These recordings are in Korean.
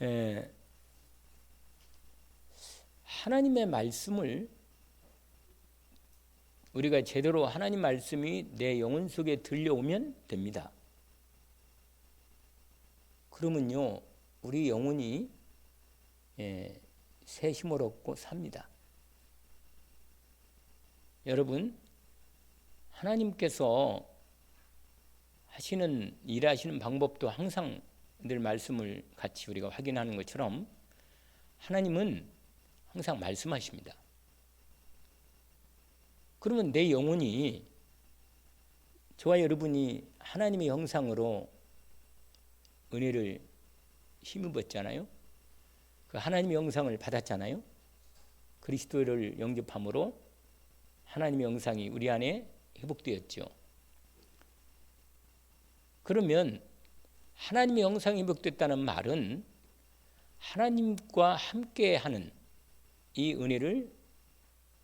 에, 하나님의 말씀을 우리가 제대로 하나님 말씀이 내 영혼 속에 들려오면 됩니다. 그러면요 우리 영혼이 새 힘을 얻고 삽니다. 여러분, 하나님께서 일하시는 방법도 항상 늘 말씀을 같이 우리가 확인하는 것처럼 하나님은 항상 말씀하십니다. 그러면 내 영혼이, 저와 여러분이 하나님의 형상으로 은혜를 힘입었잖아요. 그 하나님의 형상을 받았잖아요. 그리스도를 영접함으로 하나님의 형상이 우리 안에 회복되었죠. 그러면 하나님의 형상이 회복됐다는 말은 하나님과 함께하는 이 은혜를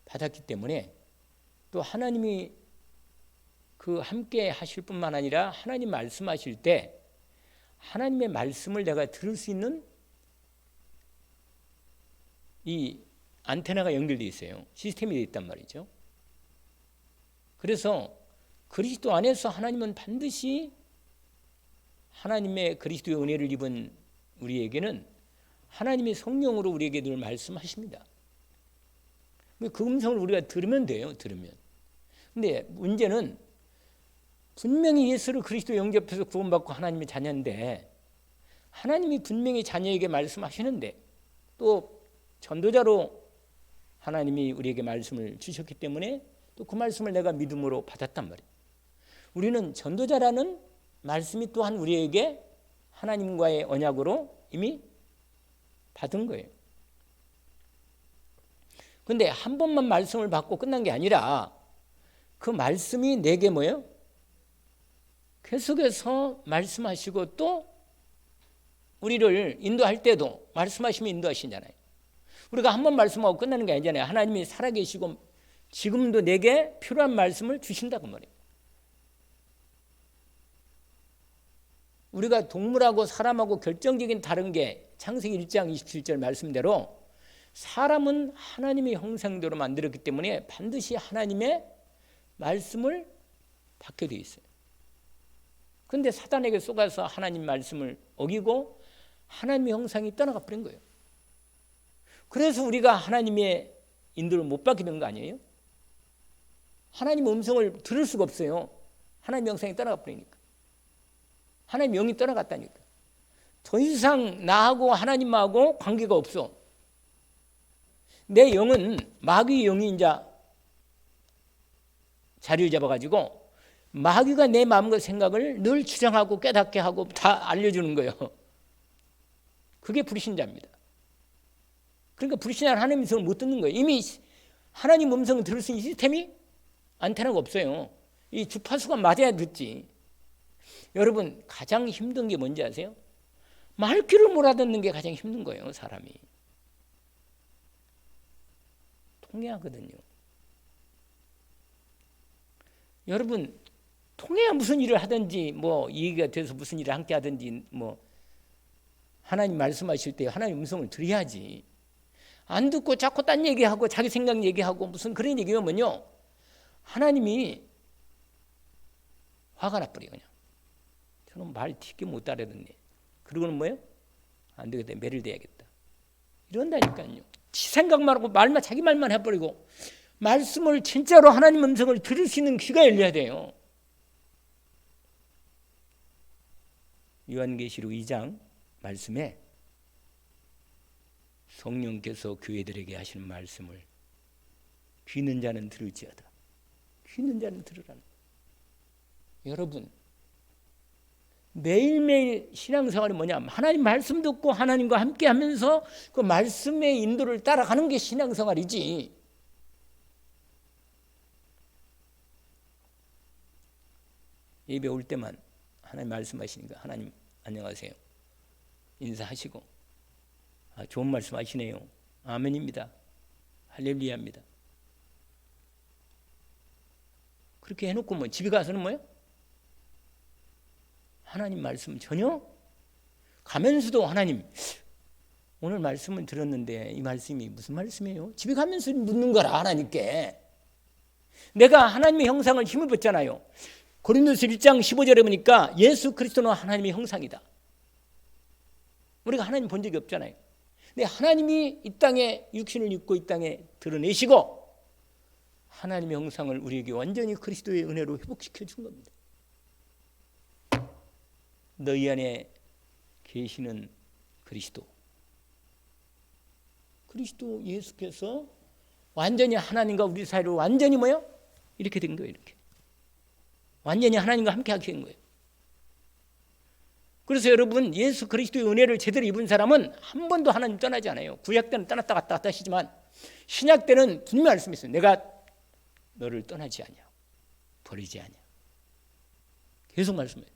받았기 때문에 또 하나님이 그 함께 하실 뿐만 아니라 하나님 말씀하실 때 하나님의 말씀을 내가 들을 수 있는 이 안테나가 연결되어 있어요. 시스템이 되어 있단 말이죠. 그래서 그리스도 안에서 하나님은 반드시 하나님의 그리스도의 은혜를 입은 우리에게는 하나님의 성령으로 우리에게 늘 말씀하십니다. 그 음성을 우리가 들으면 돼요. 들으면. 근데 문제는 분명히 예수를 그리스도 영접해서 구원받고 하나님의 자녀인데 하나님이 분명히 자녀에게 말씀하시는데 또 전도자로 하나님이 우리에게 말씀을 주셨기 때문에 또 그 말씀을 내가 믿음으로 받았단 말이에요. 우리는 전도자라는 말씀이 또한 우리에게 하나님과의 언약으로 이미 받은 거예요. 그런데 한 번만 말씀을 받고 끝난 게 아니라 그 말씀이 내게 뭐예요? 계속해서 말씀하시고 또 우리를 인도할 때도 말씀하시면 인도하시잖아요. 우리가 한 번 말씀하고 끝나는 게 아니잖아요. 하나님이 살아계시고 지금도 내게 필요한 말씀을 주신다고 말이에요. 우리가 동물하고 사람하고 결정적인 다른 게 창세기 1장 27절 말씀대로 사람은 하나님의 형상대로 만들었기 때문에 반드시 하나님의 말씀을 받게 되어 있어요. 그런데 사단에게 속아서 하나님 말씀을 어기고 하나님의 형상이 떠나가 버린 거예요. 그래서 우리가 하나님의 인도를 못 받게 된 거 아니에요? 하나님의 음성을 들을 수가 없어요. 하나님의 형상이 떠나가 버리니까. 하나님의 영이 떠나갔다니까. 더 이상 나하고 하나님하고 관계가 없어. 내 영은 마귀의 영이 이제 자리를 잡아가지고 마귀가 내 마음과 생각을 늘 주장하고 깨닫게 하고 다 알려주는 거예요. 그게 불신자입니다. 그러니까 불신자는 하나님 음성을 못 듣는 거예요. 이미 하나님 음성을 들을 수 있는 시스템이 안테나가 없어요. 이 주파수가 맞아야 듣지. 여러분, 가장 힘든 게 뭔지 아세요? 말귀를 못 알아듣는 게 가장 힘든 거예요. 사람이 통해하거든요. 여러분, 통해야 무슨 일을 하든지 뭐 얘기가 돼서 무슨 일을 함께 하든지 뭐 하나님 말씀하실 때 하나님 음성을 들어야지. 안 듣고 자꾸 딴 얘기하고 자기 생각 얘기하고 무슨 그런 얘기하면요 하나님이 화가 나버려요. 그냥 저는 말 튀게 못 알아듣네. 그러고는 뭐예요? 안 되겠다. 매를 대야겠다. 이런다니까요. 지 생각만 하고 말만 자기 말만 해버리고 말씀을 진짜로 하나님 음성을 들을 수 있는 귀가 열려야 돼요. 요한계시록 2장 말씀에 성령께서 교회들에게 하시는 말씀을 귀 있는 자는 들을지어다. 귀 있는 자는 들으라는. 여러분, 매일매일 신앙생활이 뭐냐? 하나님 말씀 듣고 하나님과 함께 하면서 그 말씀의 인도를 따라가는 게 신앙생활이지. 예배 올 때만 하나님 말씀하시니까 하나님 안녕하세요 인사하시고 좋은 말씀 하시네요. 아멘입니다. 할렐루야입니다. 그렇게 해놓고 뭐 집에 가서는 뭐예요? 하나님 말씀 전혀 가면서도 하나님 오늘 말씀을 들었는데 이 말씀이 무슨 말씀이에요? 집에 가면서 묻는 거라 하나님께. 내가 하나님의 형상을 힘입었잖아요. 고린도서 1장 15절에 보니까 예수 그리스도는 하나님의 형상이다. 우리가 하나님 본 적이 없잖아요. 근데 하나님이 이 땅에 육신을 입고 이 땅에 드러내시고 하나님의 형상을 우리에게 완전히 그리스도의 은혜로 회복시켜 준 겁니다. 너희 안에 계시는 그리스도 예수께서 완전히 하나님과 우리 사이로 완전히 뭐요? 이렇게 된 거예요. 이렇게 완전히 하나님과 함께 하게 된 거예요. 그래서 여러분 예수 그리스도의 은혜를 제대로 입은 사람은 한 번도 하나님 떠나지 않아요. 구약 때는 떠났다 갔다 하시지만 신약 때는 분명히 말씀했어요. 내가 너를 떠나지 않냐, 버리지 않냐. 계속 말씀해요.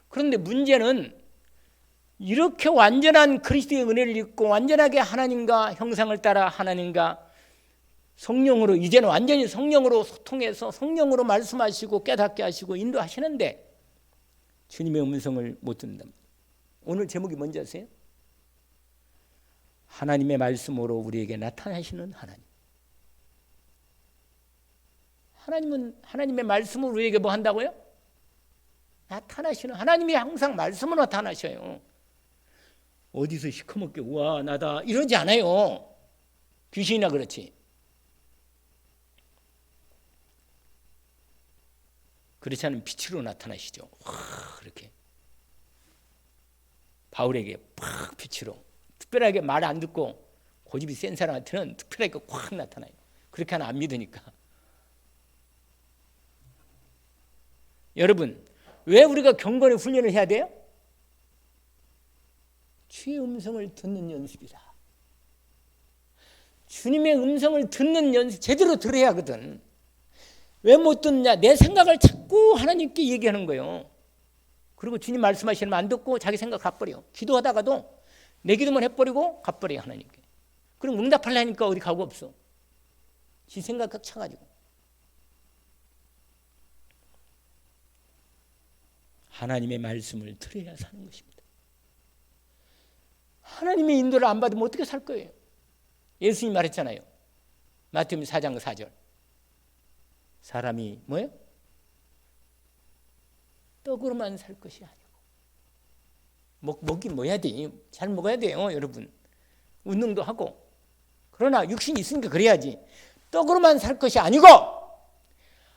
그런데 문제는 이렇게 완전한 그리스도의 은혜를 입고 완전하게 하나님과 형상을 따라 하나님과 성령으로 이제는 완전히 성령으로 소통해서 성령으로 말씀하시고 깨닫게 하시고 인도하시는데 주님의 음성을 못 듣는다. 오늘 제목이 뭔지 아세요? 하나님의 말씀으로 우리에게 나타나시는 하나님. 하나님은 하나님의 말씀으로 우리에게 뭐 한다고요? 나타나시는. 하나님이 항상 말씀으로 나타나셔요. 어디서 시커멓게 우와 나다 이러지 않아요. 귀신이나 그렇지. 그렇지 않으면 빛으로 나타나시죠. 그렇게 바울에게 팍 빛으로. 특별하게 말 안 듣고 고집이 센 사람한테는 특별하게 확 나타나요. 그렇게 하면 안 믿으니까. 여러분 왜 우리가 경건의 훈련을 해야 돼요? 주의 음성을 듣는 연습이다. 주님의 음성을 듣는 연습 제대로 들어야 하거든. 왜 못 듣느냐? 내 생각을 자꾸 하나님께 얘기하는 거예요. 그리고 주님 말씀하시면 안 듣고 자기 생각 가버려. 기도하다가도 내 기도만 해버리고 가버려 하나님께. 그럼 응답하려니까 어디 가고 없어. 지 생각 꽉 차가지고. 하나님의 말씀을 들어야 사는 것입니다. 하나님의 인도를 안 받으면 어떻게 살 거예요? 예수님이 말했잖아요. 마태복음 4장 4절. 사람이 뭐예요? 떡으로만 살 것이 아니고 먹긴 뭐 해야 돼? 잘 먹어야 돼요 여러분. 운동도 하고. 그러나 육신이 있으니까 그래야지. 떡으로만 살 것이 아니고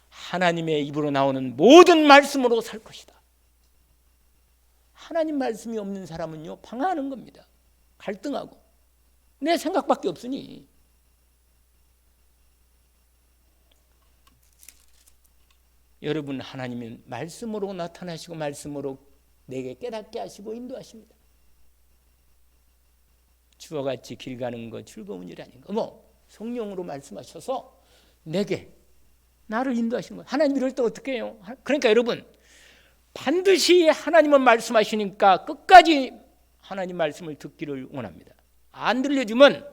하나님의 입으로 나오는 모든 말씀으로 살 것이다. 하나님 말씀이 없는 사람은요 방황하는 겁니다. 갈등하고 내 생각밖에 없으니. 여러분 하나님은 말씀으로 나타나시고 말씀으로 내게 깨닫게 하시고 인도하십니다. 주와 같이 길 가는 거 즐거운 일 아닌가. 성령으로 말씀하셔서 내게 나를 인도하시는 거예요. 하나님 이럴 때 어떻게 해요? 그러니까 여러분 반드시 하나님은 말씀하시니까 끝까지 하나님 말씀을 듣기를 원합니다. 안 들려주면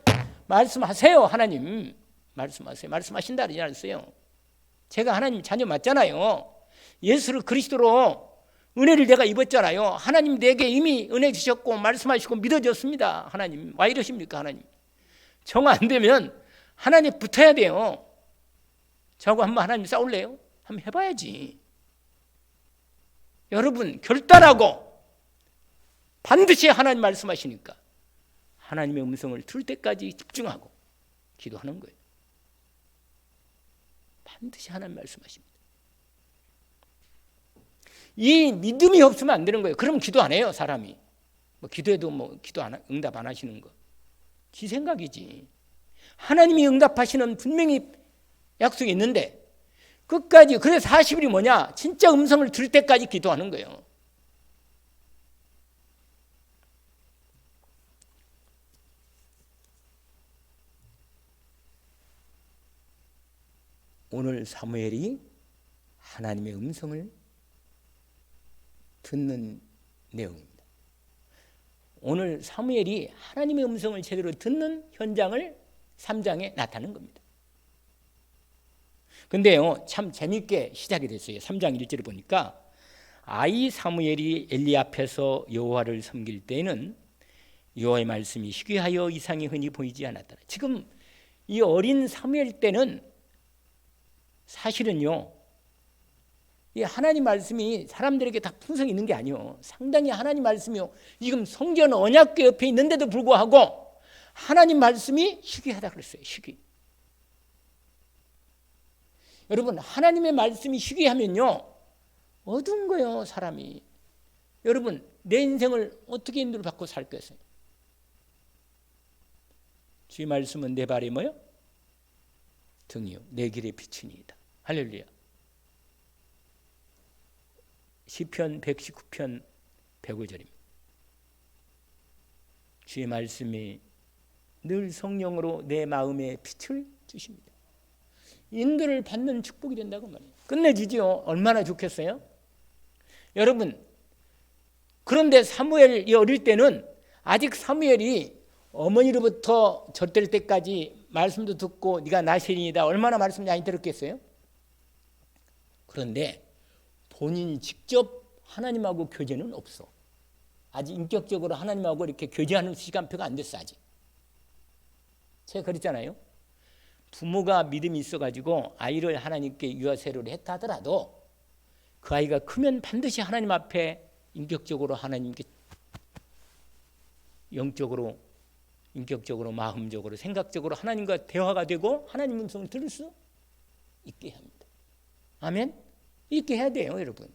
말씀하세요. 하나님 말씀하세요. 말씀하신다 그러지 않았어요. 제가 하나님 자녀 맞잖아요. 예수를 그리스도로 은혜를 내가 입었잖아요. 하나님 내게 이미 은혜 주셨고 말씀하시고 믿어졌습니다. 하나님 왜 이러십니까? 하나님 정 안 되면 하나님 붙어야 돼요. 저하고 한번 하나님 싸울래요? 한번 해봐야지. 여러분 결단하고 반드시 하나님 말씀하시니까 하나님의 음성을 들을 때까지 집중하고 기도하는 거예요. 반드시 하나님 말씀하십니다. 이 믿음이 없으면 안 되는 거예요. 그럼 기도 안 해요 사람이. 기도해도 기도 응답 안 하시는 거 지 생각이지. 하나님이 응답하시는 분명히 약속이 있는데 끝까지. 그래서 40일이 뭐냐? 진짜 음성을 들을 때까지 기도하는 거예요. 오늘 사무엘이 하나님의 음성을 듣는 내용입니다. 오늘 사무엘이 하나님의 음성을 제대로 듣는 현장을 3장에 나타낸 겁니다. 근데요 참 재미있게 시작이 됐어요. 3장 1절을 보니까 아이 사무엘이 엘리 앞에서 여호와를 섬길 때에는 여호와의 말씀이 희귀하여 이상이 흔히 보이지 않았더라. 지금 이 어린 사무엘 때는 사실은요, 이 하나님 말씀이 사람들에게 다 풍성히 있는 게 아니요, 상당히 하나님 말씀이요, 지금 성전 언약궤 옆에 있는데도 불구하고 하나님 말씀이 희귀하다 그랬어요. 희귀. 여러분, 하나님의 말씀이 희귀하면요, 어두운 거예요, 사람이. 여러분, 내 인생을 어떻게 인도를 받고 살겠어요? 주의 말씀은 내 발에 뭐요? 등이요, 내 길의 빛이니이다. 할렐루야. 시편 119편 105절입니다. 주의 말씀이 늘 성령으로 내 마음에 빛을 주십니다. 인도를 받는 축복이 된다고 말이에요. 끝내주지요. 얼마나 좋겠어요? 여러분, 그런데 사무엘이 어릴 때는 아직 사무엘이 어머니로부터 젖될 때까지 말씀도 듣고 네가 나시린이다, 얼마나 말씀 많이 들었겠어요? 그런데 본인이 직접 하나님하고 교제는 없어. 아직 인격적으로 하나님하고 이렇게 교제하는 시간표가 안 됐어. 아직. 제가 그랬잖아요. 부모가 믿음이 있어가지고 아이를 하나님께 유아세례를 했다 하더라도 그 아이가 크면 반드시 하나님 앞에 인격적으로 하나님께 영적으로, 인격적으로, 마음적으로, 생각적으로 하나님과 대화가 되고 하나님 음성을 들을 수 있게 합니다. 아멘? 있게 해야 돼요, 여러분.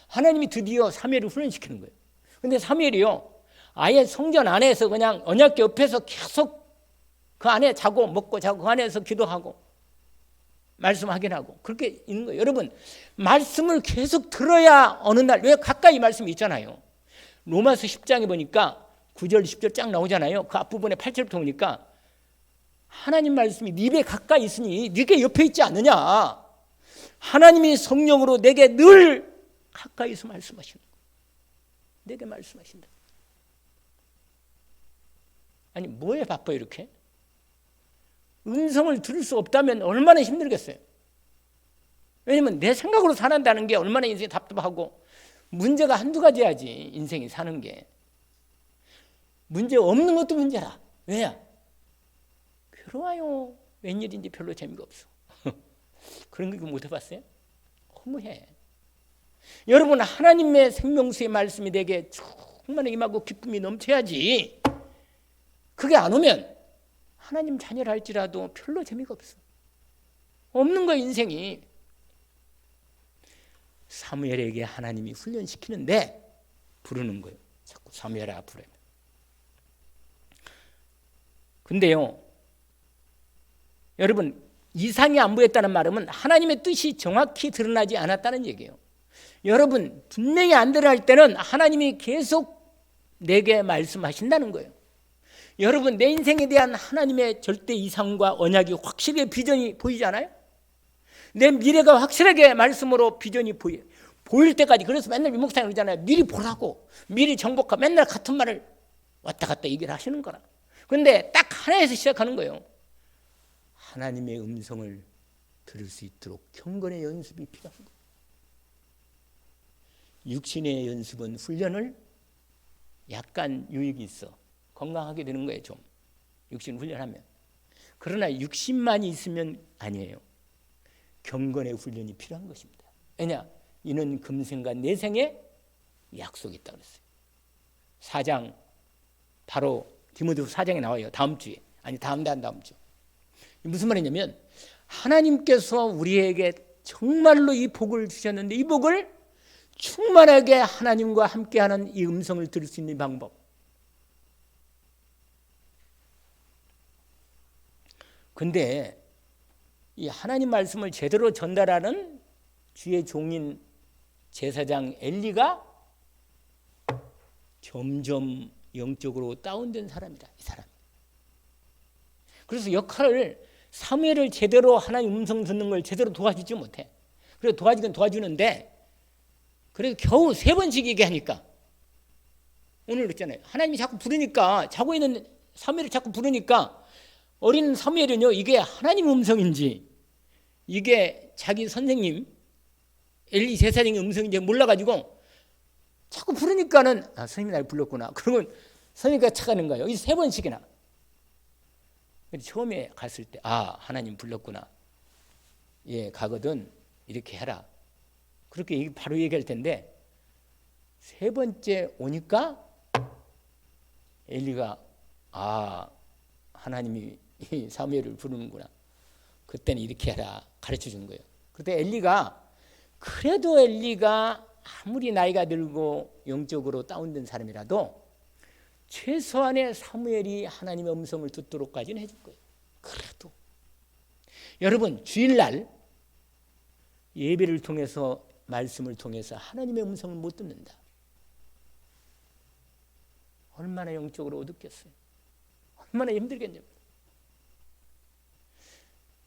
하나님이 드디어 사무엘을 훈련시키는 거예요. 근데 사무엘이요, 아예 성전 안에서 그냥 언약궤 옆에서 계속 그 안에 자고 먹고 자고 그 안에서 기도하고 말씀 확인하고 그렇게 있는 거예요. 여러분, 말씀을 계속 들어야 어느 날, 왜 가까이 말씀이 있잖아요. 로마서 10장에 보니까 9절 10절 쫙 나오잖아요. 그 앞부분에 8절부터 보니까 하나님 말씀이 네 입에 가까이 있으니 네게 옆에 있지 않느냐. 하나님이 성령으로 내게 늘 가까이서 말씀하시는 거예요. 내게 말씀하신다. 아니, 뭐에 바빠요 이렇게? 음성을 들을 수 없다면 얼마나 힘들겠어요. 왜냐면 내 생각으로 산다는 게 얼마나 인생이 답답하고, 문제가 한두 가지야지 인생이 사는 게. 문제 없는 것도 문제라. 왜냐? 괴로워요. 웬일인지 별로 재미가 없어. 그런 거 못 해봤어요? 허무해. 여러분, 하나님의 생명수의 말씀이 내게 충만히 임하고 기쁨이 넘쳐야지. 그게 안 오면 하나님 자녀를 할지라도 별로 재미가 없어. 없는 거야, 인생이. 사무엘에게 하나님이 훈련시키는데 부르는 거예요. 자꾸 사무엘아 부르면. 근데요, 여러분, 이상이 안 보였다는 말은 하나님의 뜻이 정확히 드러나지 않았다는 얘기예요. 여러분, 분명히 안 드러날 때는 하나님이 계속 내게 말씀하신다는 거예요. 여러분, 내 인생에 대한 하나님의 절대 이상과 언약이 확실하게 비전이 보이지 않아요? 내 미래가 확실하게 말씀으로 비전이 보일 때까지. 그래서 맨날 유목사님 그러잖아요. 미리 보라고, 미리 정복하고, 맨날 같은 말을 왔다 갔다 얘기를 하시는 거라. 그런데 딱 하나에서 시작하는 거예요. 하나님의 음성을 들을 수 있도록 경건의 연습이 필요한 거예요. 육신의 연습은 훈련을 약간 유익이 있어. 건강하게 되는 거예요, 좀. 육신 훈련하면. 그러나 육신만이 있으면 아니에요. 경건의 훈련이 필요한 것입니다. 왜냐? 이는 금생과 내생의 약속이 있다고 그랬어요. 4장, 바로 디모데후서 4장에 나와요. 다음 주에. 아니, 다음 주. 무슨 말이냐면, 하나님께서 우리에게 정말로 이 복을 주셨는데, 이 복을 충만하게 하나님과 함께하는 이 음성을 들을 수 있는 방법. 근데 이 하나님 말씀을 제대로 전달하는 주의 종인 제사장 엘리가 점점 영적으로 다운된 사람이다, 이 사람. 그래서 역할을, 사무엘을 제대로 하나님 음성 듣는 걸 제대로 도와주지 못해. 그래서 도와주긴 도와주는데, 그래도 겨우 3번씩 얘기하니까, 오늘 그랬잖아요. 하나님이 자꾸 부르니까, 자고 있는 사무엘을 자꾸 부르니까, 어린 사무엘은요, 이게 하나님 음성인지 이게 자기 선생님 엘리 제사장의 음성인지 몰라가지고 자꾸 부르니까는, 아, 선생님이 날 불렀구나. 그러면 선생님과 차가는 거예요. 이 3번씩이나. 처음에 갔을 때 하나님 불렀구나. 예, 가거든 이렇게 해라. 그렇게 바로 얘기할 텐데 3번째 오니까 엘리가 하나님이 이 사무엘을 부르는구나. 그때는 이렇게 해라 가르쳐 준 거예요. 그때 그래도 엘리가 아무리 나이가 들고 영적으로 다운된 사람이라도 최소한의 사무엘이 하나님의 음성을 듣도록까지는 해줄 거예요. 그래도 여러분 주일날 예배를 통해서 말씀을 통해서 하나님의 음성을 못 듣는다. 얼마나 영적으로 어둡겠어요. 얼마나 힘들겠냐고.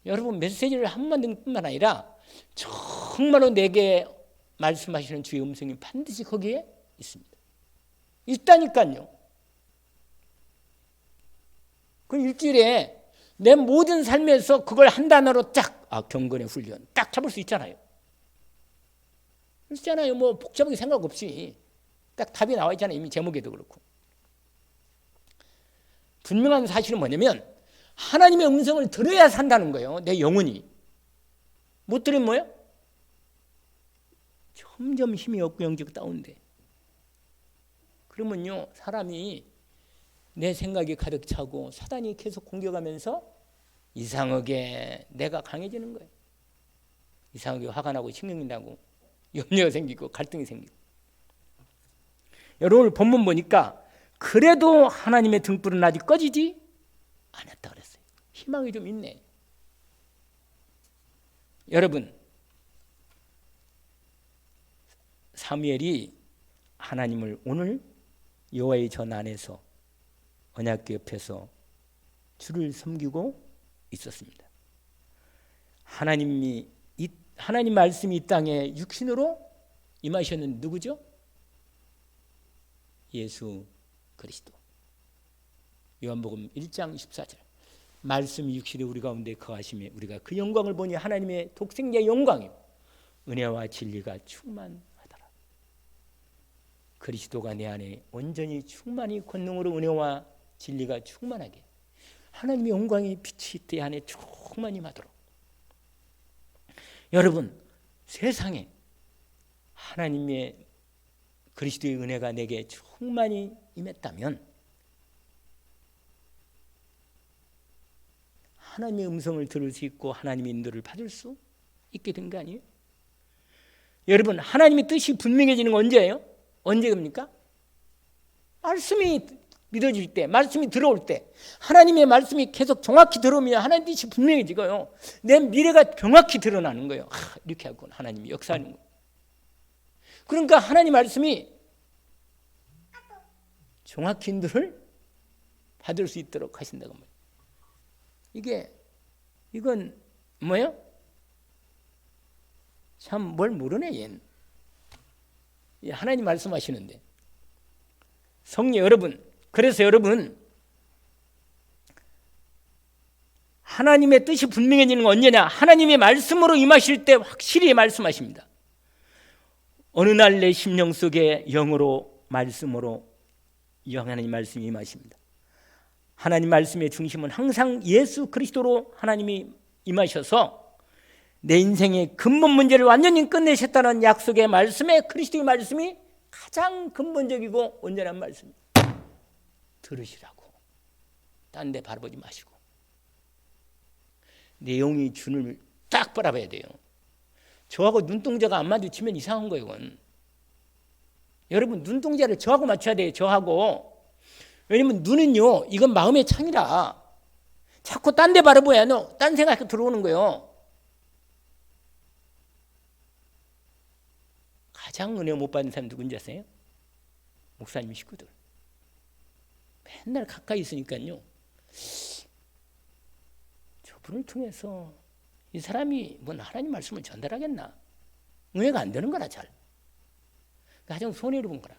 여러분 메시지를 한번 듣는 뿐만 아니라 정말로 내게 말씀하시는 주의 음성이 반드시 거기에 있습니다. 있다니까요. 그 일주일에 내 모든 삶에서 그걸 한 단어로 딱 경건의 훈련 딱 잡을 수 있잖아요. 그렇잖아요. 뭐 복잡하게 생각 없이 딱 답이 나와 있잖아요. 이미 제목에도 그렇고. 분명한 사실은 뭐냐면 하나님의 음성을 들어야 산다는 거예요. 내 영혼이. 못 들으면 뭐예요? 점점 힘이 없고 영적 다운돼. 그러면요 사람이 내 생각이 가득 차고 사단이 계속 공격하면서 이상하게 내가 강해지는 거예요. 이상하게 화가 나고 신경이 나고 염려가 생기고 갈등이 생기고. 여러분 본문 보니까 그래도 하나님의 등불은 아직 꺼지지 않았다 그랬어요. 희망이 좀 있네. 여러분 사무엘이 하나님을 오늘 여호와의 전 안에서 언약궤 옆에서 주를 섬기고 있었습니다. 하나님 말씀이 이 땅에 육신으로 임하셨는 누구죠? 예수 그리스도. 요한복음 1장 14절. 말씀이 육신에 우리 가운데 거하심에 우리가 그 영광을 보니 하나님의 독생자의 영광이요 은혜와 진리가 충만하더라. 그리스도가 내 안에 온전히 충만히 권능으로 은혜와 진리가 충만하게 하나님의 영광의 빛이 내 안에 충만히 임하도록. 여러분 세상에 하나님의 그리스도의 은혜가 내게 충만히 임했다면 하나님의 음성을 들을 수 있고 하나님의 인도를 받을 수 있게 된 거 아니에요? 여러분 하나님의 뜻이 분명해지는 건 언제예요? 언제입니까? 말씀이 믿어질 때, 말씀이 들어올 때, 하나님의 말씀이 계속 정확히 들어오면 하나님 뜻이 분명해지고요. 내 미래가 정확히 드러나는 거예요. 이렇게 하고 하나님이 역사하는 거예요. 그러니까 하나님 말씀이 정확히 인도를 받을 수 있도록 하신다고 말이에요. 이건 뭐예요? 참 뭘 모르네 얘는. 하나님 말씀하시는데 성령 여러분, 그래서 여러분 하나님의 뜻이 분명해지는 건 언제냐? 하나님의 말씀으로 임하실 때 확실히 말씀하십니다. 어느 날 내 심령 속에 영으로 말씀으로 하나님 말씀이 임하십니다. 하나님 말씀의 중심은 항상 예수 그리스도로 하나님이 임하셔서 내 인생의 근본 문제를 완전히 끝내셨다는 약속의 말씀에 그리스도의 말씀이 가장 근본적이고 온전한 말씀입니다. 들으시라고. 딴 데 바라보지 마시고. 내용이 주님을 딱 바라봐야 돼요. 저하고 눈동자가 안 마주치면 이상한 거예요. 이건. 여러분 눈동자를 저하고 맞춰야 돼요. 저하고. 왜냐면 눈은요 이건 마음의 창이라 자꾸 딴 데 바라봐야 딴 생각이 들어오는 거예요. 가장 은혜 못 받는 사람 누군지 아세요? 목사님 식구들. 맨날 가까이 있으니까요. 저분을 통해서 이 사람이 뭔 하나님 말씀을 전달하겠나? 은혜가 안 되는 거라 잘. 가장 손해를 본 거라.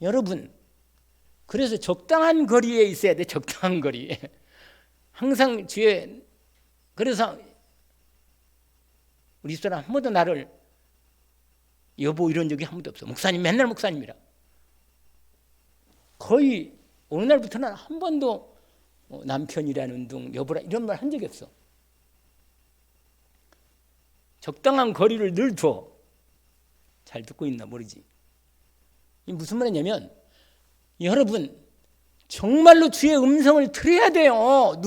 여러분, 그래서 적당한 거리에 있어야 돼. 적당한 거리에. 항상 주의. 그래서 우리 집사람 한 번도 나를 여보 이런 적이 한 번도 없어. 목사님 맨날 목사님이라. 거의 어느 날부터는 한 번도 남편이라는 둥, 여보라 이런 말 한 적이 없어. 적당한 거리를 늘 둬. 잘 듣고 있나 모르지. 이 무슨 말이냐면 여러분 정말로 주의 음성을 들어야 돼요.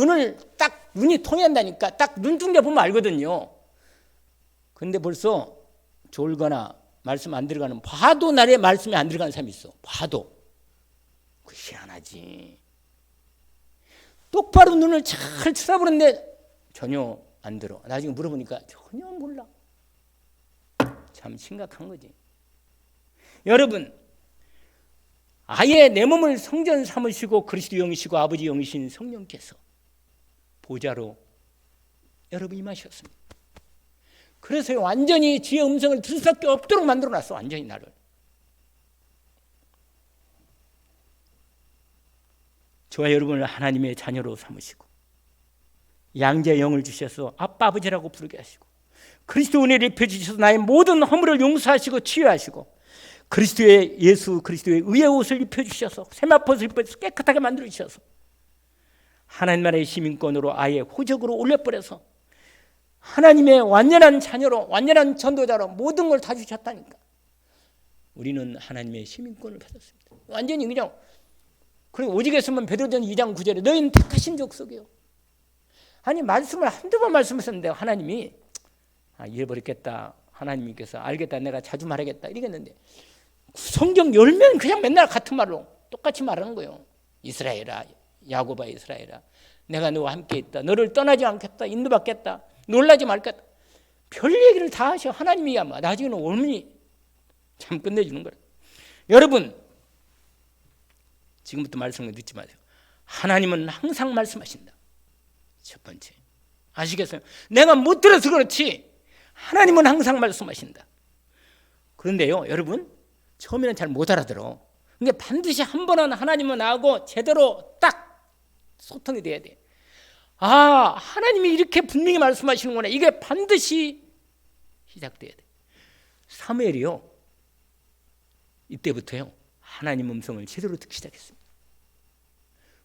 눈이 통한다니까. 딱 눈동자 보면 알거든요. 근데 벌써 졸거나 말씀 안 들어가는, 봐도 날에 말씀이 안 들어가는 사람이 있어. 봐도. 그 희한하지. 똑바로 눈을 잘 쳐다보는데 전혀 안 들어. 나중에 물어보니까 전혀 몰라. 참 심각한 거지. 여러분, 아예 내 몸을 성전 삼으시고 그리스도 영이시고 아버지 영이신 성령께서 보좌로 여러분 임하셨습니다. 그래서 완전히 주의 음성을 들을 수밖에 없도록 만들어놨어. 완전히 나를. 저와 여러분을 하나님의 자녀로 삼으시고 양자의 영을 주셔서 아빠 아버지라고 부르게 하시고 그리스도 은혜를 입혀주셔서 나의 모든 허물을 용서하시고 치유하시고 예수 그리스도의 의의 옷을 입혀주셔서 세마포를 입혀서 깨끗하게 만들어주셔서 하나님 나라의 시민권으로 아예 호적으로 올려버려서 하나님의 완전한 자녀로, 완전한 전도자로 모든 걸 다 주셨다니까. 우리는 하나님의 시민권을 받았습니다. 완전히 그냥. 그리고 오직에서만 베드로전 2장 9절에 너희는 택하신 족속이요. 아니 말씀을 한두 번 말씀하셨는데 하나님이 잃어버렸겠다. 하나님께서 알겠다. 내가 자주 말하겠다. 이러겠는데 성경 열면 그냥 맨날 같은 말로 똑같이 말하는 거예요. 이스라엘아, 야곱아 이스라엘아, 내가 너와 함께 있다. 너를 떠나지 않겠다. 인도받겠다. 놀라지 말겠다. 별 얘기를 다 하셔. 하나님이 아마 나중에는 얼마니 참 끝내주는 거예요. 여러분 지금부터 말씀을 듣지 마세요. 하나님은 항상 말씀하신다. 첫 번째 아시겠어요? 내가 못 들어서 그렇지 하나님은 항상 말씀하신다. 그런데요 여러분 처음에는 잘 못 알아들어. 근데 반드시 한 번은 하나님은 나하고 제대로 딱 소통이 돼야 돼. 아 하나님이 이렇게 분명히 말씀하시는구나. 이게 반드시 시작돼야 돼. 사무엘이요 이때부터요 하나님 음성을 제대로 듣기 시작했습니다.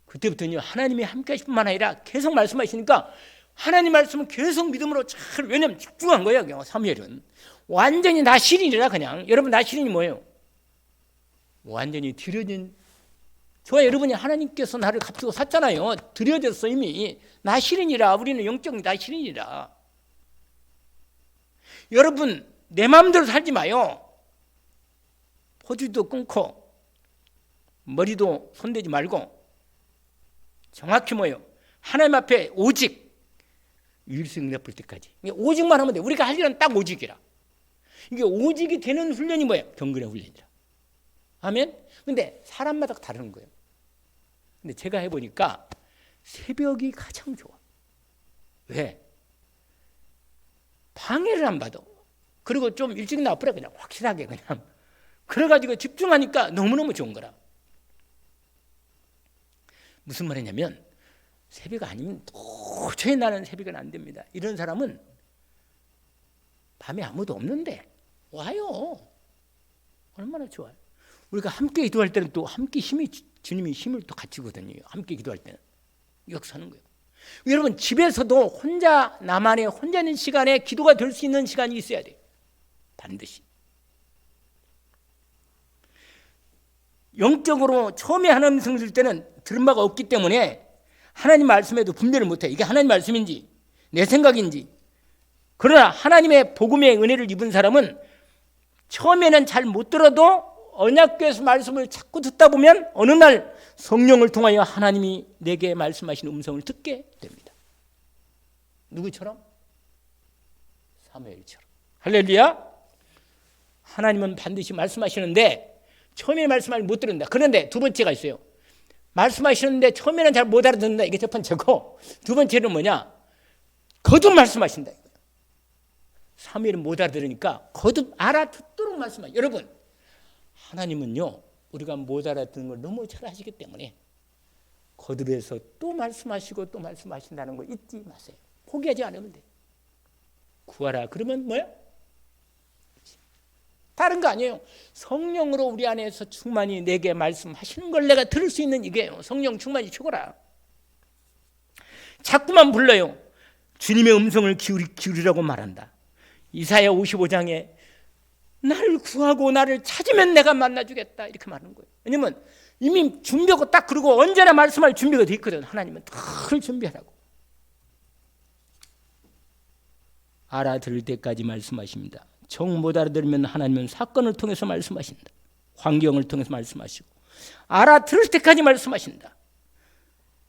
그때부터는요 하나님이 함께 하실 뿐만 아니라 계속 말씀하시니까 하나님 말씀은 계속 믿음으로 잘, 왜냐면 집중한 거예요. 사무엘은 완전히 나 시린이라. 그냥 여러분 나 시린이 뭐예요? 완전히 들여진, 저와 여러분이 하나님께서 나를 값주고 샀잖아요. 들여졌어 이미. 나 시린이라. 우리는 영적 나 시린이라. 여러분 내 마음대로 살지 마요. 포즈도 끊고 머리도 손대지 말고 정확히 뭐예요? 하나님 앞에 오직 일승 갚을 때까지. 오직만 하면 돼. 우리가 할 일은 딱 오직이라. 이게 오직이 되는 훈련이 뭐예요? 경건의 훈련이라. 아멘? 근데 사람마다 다른 거예요. 근데 제가 해보니까 새벽이 가장 좋아. 왜? 방해를 안 받아. 그리고 좀 일찍 나와버려. 그냥 확실하게 그냥. 그래가지고 집중하니까 너무너무 좋은 거라. 무슨 말이냐면 새벽 아니면 도저히 나는 새벽은 안 됩니다. 이런 사람은 밤에 아무도 없는데 와요. 얼마나 좋아요. 우리가 함께 기도할 때는 또 함께 주님이 힘을 또 같이 거든요. 함께 기도할 때는 역사하는 거예요. 여러분 집에서도 혼자 나만의 혼자 있는 시간에 기도가 될 수 있는 시간이 있어야 돼요. 반드시. 영적으로 처음에 하나님 음성 들 때는 들은 바가 없기 때문에 하나님 말씀에도 분별을 못해. 이게 하나님 말씀인지 내 생각인지. 그러나 하나님의 복음의 은혜를 입은 사람은 처음에는 잘 못 들어도 언약궤에서 말씀을 자꾸 듣다 보면 어느 날 성령을 통하여 하나님이 내게 말씀하시는 음성을 듣게 됩니다. 누구처럼? 사무엘처럼. 할렐루야. 하나님은 반드시 말씀하시는데 처음에 말씀을 못 들은다. 그런데 두 번째가 있어요. 말씀하시는데 처음에는 잘 못 알아듣는다. 이게 첫 번째고, 두 번째는 뭐냐? 거듭 말씀하신다. 사무엘은 못 알아들으니까 거듭 알아듣도록 말씀하셔요. 여러분 하나님은요 우리가 못 알아듣는 걸 너무 잘 아시기 때문에 거듭해서 또 말씀하시고 또 말씀하신다는 걸 잊지 마세요. 포기하지 않으면 돼. 구하라 그러면 뭐야? 다른 다른 거 아니에요. 성령으로 우리 안에서 충만히 내게 말씀하시는 걸 내가 들을 수 있는 이게요. 성령 충만이 최고라. 자꾸만 불러요. 주님의 음성을 기울이라고 말한다. 이사야 55장에 나를 구하고 나를 찾으면 내가 만나주겠다 이렇게 말하는 거예요. 왜냐면 이미 준비하고 딱 그러고 언제나 말씀할 준비가 돼 있거든. 하나님은 늘 준비하라고. 알아들을 때까지 말씀하십니다. 정 못 알아들으면 하나님은 사건을 통해서 말씀하신다. 환경을 통해서 말씀하시고 알아들을 때까지 말씀하신다.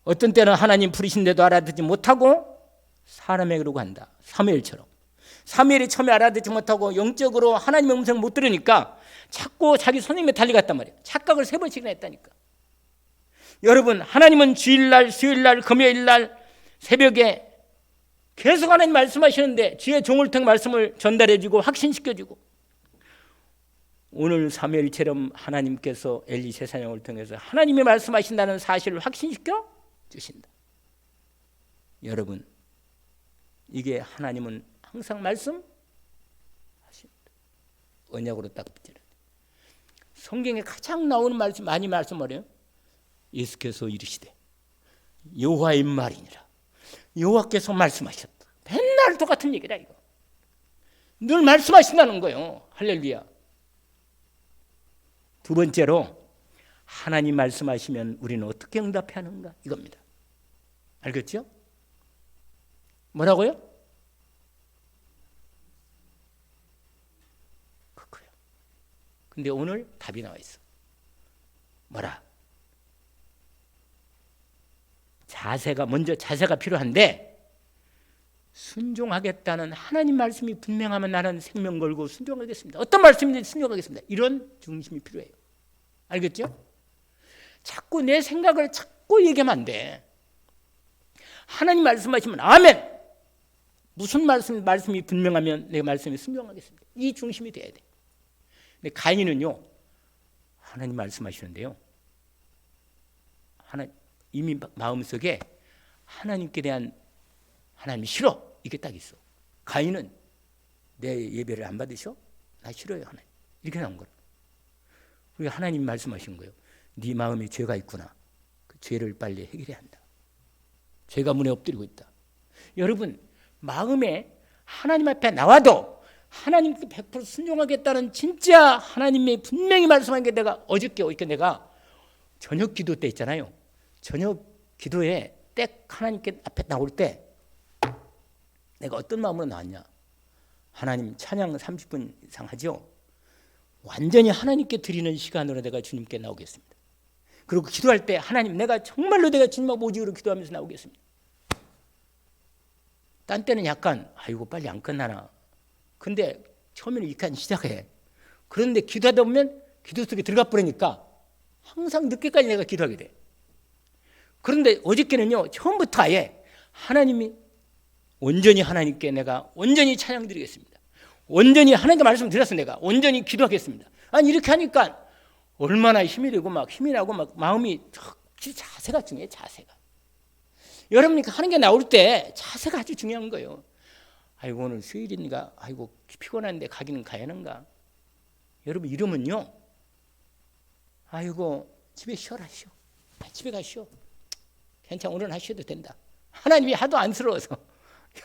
어떤 때는 하나님 부르신데도 알아듣지 못하고 사람에게로 간다. 사무엘처럼. 사무엘이 처음에 알아듣지 못하고 영적으로 하나님의 음성을 못 들으니까 자꾸 자기 선생님에 달려갔단 말이에요. 착각을 3번씩이나 했다니까. 여러분, 하나님은 주일날, 수요일날, 금요일날 새벽에 계속 하나님 말씀하시는데 주의 종을 통해 말씀을 전달해주고 확신시켜주고, 오늘 사무엘처럼 하나님께서 엘리 제사장을 통해서 하나님이 말씀하신다는 사실을 확신시켜 주신다. 여러분, 이게 하나님은 항상 말씀하십니다. 언약으로 딱 붙여라. 성경에 가장 나오는 말씀, 많이 말씀하래요. 예수께서 이르시되 여호와의 말이니라. 여호와께서 말씀하셨다. 맨날 똑같은 얘기다 이거. 늘 말씀하신다는 거예요. 할렐루야. 두 번째로, 하나님 말씀하시면 우리는 어떻게 응답해야 하는가 이겁니다. 알겠죠? 뭐라고요? 그거요. 근데 오늘 답이 나와 있어. 뭐라? 먼저 자세가 필요한데, 순종하겠다는 하나님 말씀이 분명하면 나는 생명 걸고 순종하겠습니다. 어떤 말씀인지 순종하겠습니다. 이런 중심이 필요해요. 알겠죠? 자꾸 내 생각을 자꾸 얘기하면 안 돼. 하나님 말씀하시면 아멘. 무슨 말씀이 분명하면 내 말씀에 순종하겠습니다. 이 중심이 돼야 돼. 근데 가인은요, 하나님 말씀하시는데요, 이미 마음속에 하나님께 대한 하나님이 싫어 이게 딱 있어. 가인은 내 예배를 안 받으셔? 나 싫어요 하나님. 이렇게 나온 거야. 우리 하나님 말씀하신 거예요. 네 마음에 죄가 있구나. 그 죄를 빨리 해결해야 한다. 죄가 문에 엎드리고 있다. 여러분, 마음에 하나님 앞에 나와도 하나님께 100% 순종하겠다는 진짜 하나님의 분명히 말씀한 게, 내가 어저께 내가 저녁 기도 때 있잖아요. 저녁 기도에 딱 하나님께 앞에 나올 때 내가 어떤 마음으로 나왔냐. 하나님 찬양 30분 이상 하죠. 완전히 하나님께 드리는 시간으로 내가 주님께 나오겠습니다. 그리고 기도할 때 하나님, 내가 정말로 내가 주님하고 오직으로 기도하면서 나오겠습니다. 딴 때는 약간 아이고 빨리 안 끝나나. 근데 처음에는 이렇게 시작해. 그런데 기도하다 보면 기도 속에 들어가 버리니까 항상 늦게까지 내가 기도하게 돼. 그런데 어저께는요, 처음부터 아예 하나님이 온전히 하나님께 내가 온전히 찬양 드리겠습니다. 온전히 하나님께 말씀 드려서 내가 온전히 기도하겠습니다. 아니 이렇게 하니까 얼마나 힘이 되고 막 힘이 나고 막 마음이, 자세가 중요해. 자세가. 여러분이 하는 게 나올 때 자세가 아주 중요한 거예요. 아이고 오늘 수요일이니까 아이고 피곤한데 가기는 가야 하는가. 여러분 이러면요, 아이고 집에 쉬어라 쉬어. 집에 가 쉬어. 괜찮아, 오늘 하셔도 된다. 하나님이 하도 안쓰러워서.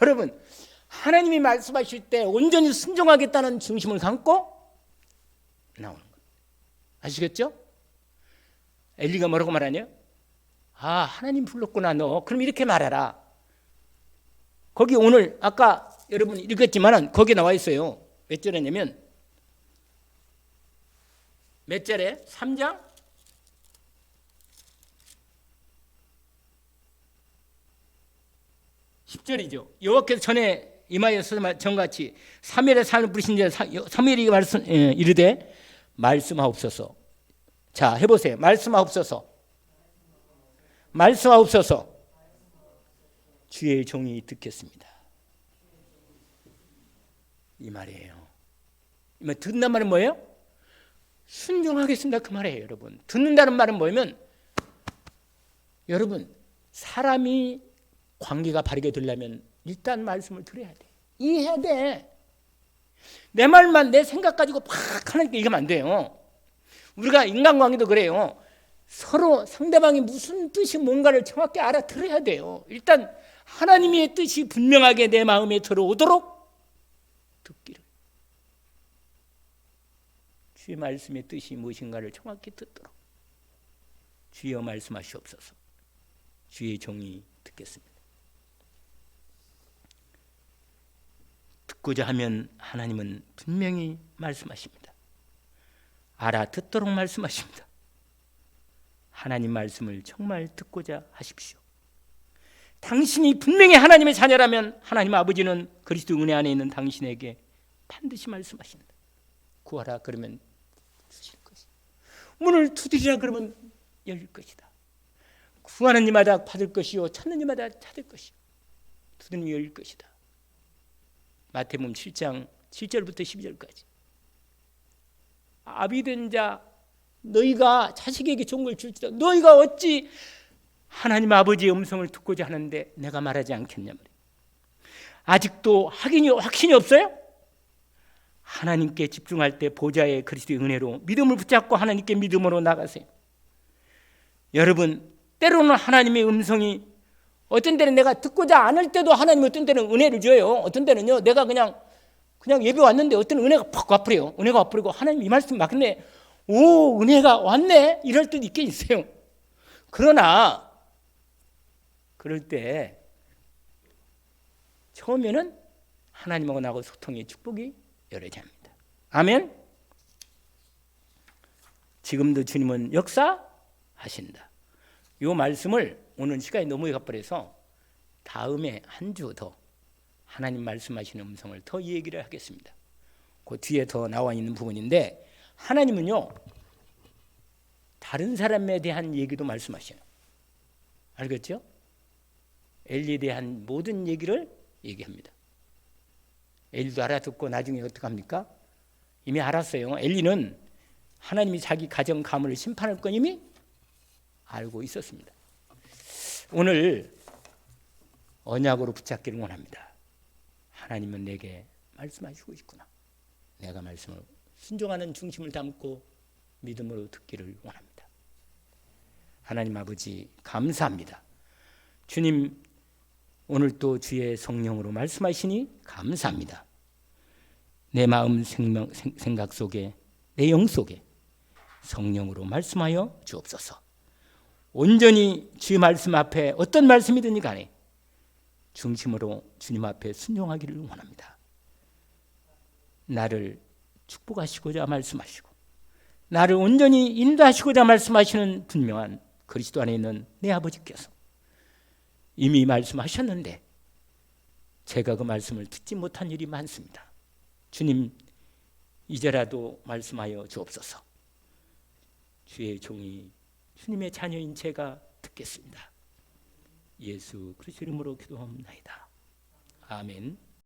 여러분, 하나님이 말씀하실 때 온전히 순종하겠다는 중심을 갖고 나오는 거예요. 아시겠죠? 엘리가 뭐라고 말하냐? 아, 하나님 불렀구나 너. 그럼 이렇게 말해라. 거기 오늘 아까 여러분 읽었지만 거기 나와 있어요. 몇 절이냐면, 몇 절에? 3장? 10절이죠. 여호와께서 전에 임하여서 전같이 사무엘의 사람을 부르신 자 사무엘이 이르되 말씀하옵소서. 자, 해보세요. 말씀하옵소서. 말씀하옵소서. 주의 종이 듣겠습니다. 이 말이에요. 듣는다는 말은 뭐예요? 순종하겠습니다. 그 말이에요, 여러분. 듣는다는 말은 뭐냐면, 여러분, 사람이 관계가 바르게 되려면 일단 말씀을 들어야 돼. 이해해야 돼. 내 말만 내 생각 가지고 팍 하나님께 얘기하면 안 돼요. 우리가 인간관계도 그래요. 서로 상대방이 무슨 뜻이 뭔가를 정확히 알아들어야 돼요. 일단 하나님의 뜻이 분명하게 내 마음에 들어오도록 듣기를. 주의 말씀의 뜻이 무엇인가를 정확히 듣도록. 주여 말씀하시옵소서. 주의 종이 듣겠습니다. 듣고자 하면 하나님은 분명히 말씀하십니다. 알아듣도록 말씀하십니다. 하나님 말씀을 정말 듣고자 하십시오. 당신이 분명히 하나님의 자녀라면 하나님 아버지는 그리스도 은혜 안에 있는 당신에게 반드시 말씀하신다. 구하라 그러면 주실 것이다. 문을 두드리라 그러면 열릴 것이다. 구하는 이마다 받을 것이요 찾는 이마다 찾을 것이요 두드리면 열릴 것이다. 마태복음 7장 7절부터 12절까지. 아비된 자 너희가 자식에게 좋은 걸 줄지라 너희가 어찌 하나님 아버지의 음성을 듣고자 하는데 내가 말하지 않겠냐 말이에요. 아직도 확신이 없어요? 하나님께 집중할 때 보좌의 그리스도의 은혜로 믿음을 붙잡고 하나님께 믿음으로 나가세요. 여러분, 때로는 하나님의 음성이 어떤 때는 내가 듣고자 않을 때도 하나님이 어떤 때는 은혜를 줘요. 어떤 때는요 내가 그냥 예배 왔는데 어떤 은혜가 팍 와버려요. 은혜가 와버리고 하나님 이 말씀 맞네. 오 은혜가 왔네 이럴 때도 있긴 있어요. 그러나 그럴 때 처음에는 하나님하고 나하고 소통의 축복이 열어져야 합니다. 아멘. 지금도 주님은 역사하신다. 이 말씀을 오늘 시간이 너무 가버려서 다음에 한 주 더 하나님 말씀하시는 음성을 더 얘기를 하겠습니다. 그 뒤에 더 나와 있는 부분인데 하나님은요 다른 사람에 대한 얘기도 말씀하셔요. 알겠죠? 엘리에 대한 모든 얘기를 얘기합니다. 엘리도 알아듣고 나중에 어떻게 합니까? 이미 알았어요. 엘리는 하나님이 자기 가정 가문을 심판할 건 이미 알고 있었습니다. 오늘 언약으로 붙잡기를 원합니다. 하나님은 내게 말씀하시고 있구나. 내가 말씀을 순종하는 중심을 담고 믿음으로 듣기를 원합니다. 하나님 아버지 감사합니다. 주님 오늘 또 주의 성령으로 말씀하시니 감사합니다. 내 마음 생각 속에 내 영 속에 성령으로 말씀하여 주옵소서. 온전히 주의 말씀 앞에 어떤 말씀이든지 간에 중심으로 주님 앞에 순종하기를 원합니다. 나를 축복하시고자 말씀하시고 나를 온전히 인도하시고자 말씀하시는 분명한 그리스도 안에 있는 내 아버지께서 이미 말씀하셨는데 제가 그 말씀을 듣지 못한 일이 많습니다. 주님 이제라도 말씀하여 주옵소서. 주의 종이 주님의 자녀인 제가 듣겠습니다. 예수 그리스도 이름으로 기도합니다. 아멘.